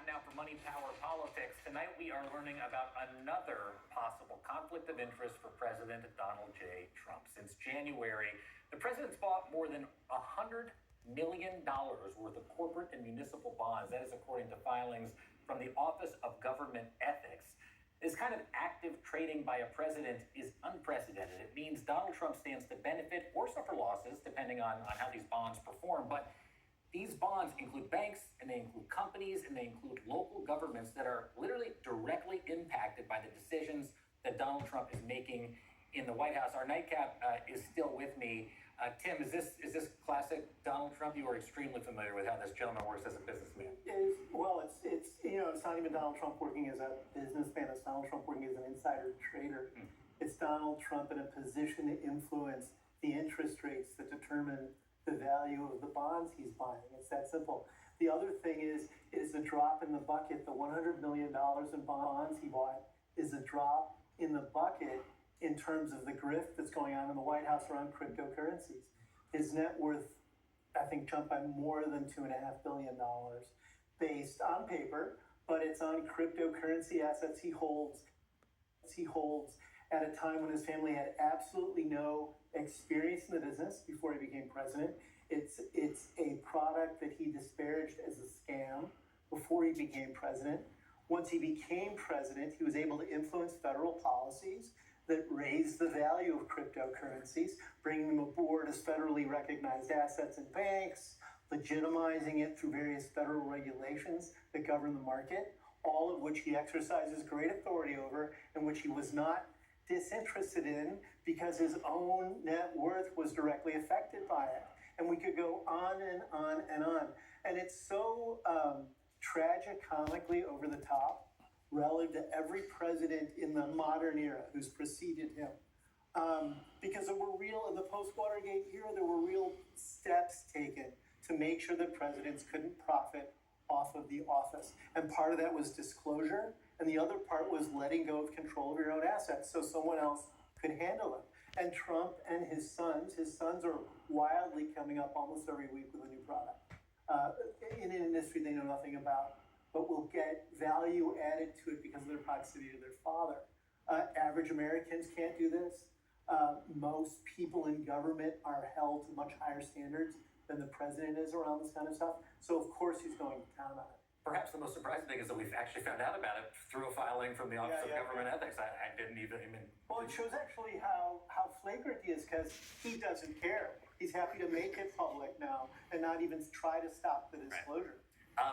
Time now for Money, Power, Politics. Tonight we are learning about another possible conflict of interest for President Donald J. Trump. Since January, the president's bought more than $100 million worth of corporate and municipal bonds. That is according to filings from the Office of Government Ethics. This kind of active trading by a president is unprecedented. It means Donald Trump stands to benefit or suffer losses, depending on how these bonds perform. But these bonds include banks, and they include companies, and they include local governments that are literally directly impacted by the decisions that Donald Trump is making in the White House. Our nightcap is still with me. Tim, is this classic Donald Trump? You are extremely familiar with how this gentleman works as a businessman. It's not even Donald Trump working as a businessman. It's Donald Trump working as an insider trader. It's Donald Trump in a position to influence the interest rates that determine the value of the bonds he's buying. It's that simple. The other thing is a drop in the bucket. The $100 million in bonds he bought is a drop in the bucket in terms of the grift that's going on in the White House around cryptocurrencies. His net worth, I think, jumped by more than $2.5 billion based on paper, but it's on cryptocurrency assets he holds at a time when his family had absolutely no experience in the business before he became president. It's a product that he disparaged as a scam before he became president. Once he became president, he was able to influence federal policies that raised the value of cryptocurrencies, bringing them aboard as federally recognized assets in banks, legitimizing it through various federal regulations that govern the market, all of which he exercises great authority over and which he was not disinterested in because his own net worth was directly affected by it. And we could go on and on and on. And it's so tragicomically over the top relative to every president in the modern era who's preceded him. Because there were in the post-Watergate era, there were real steps taken to make sure that presidents couldn't profit off of the office. And part of that was disclosure, and the other part was letting go of control of your own assets so someone else could handle it. And Trump and his sons are wildly coming up almost every week with a new product in an industry they know nothing about, but will get value added to it because of their proximity to their father. Average Americans can't do this. Most people in government are held to much higher standards than the president is around this kind of stuff. So of course he's going to town on it. Perhaps the most surprising thing is that we've actually found out about it through a filing from the Office of Government Ethics. I didn't even... Well, it shows actually how flagrant he is because he doesn't care. He's happy to make it public now and not even try to stop the disclosure. Right.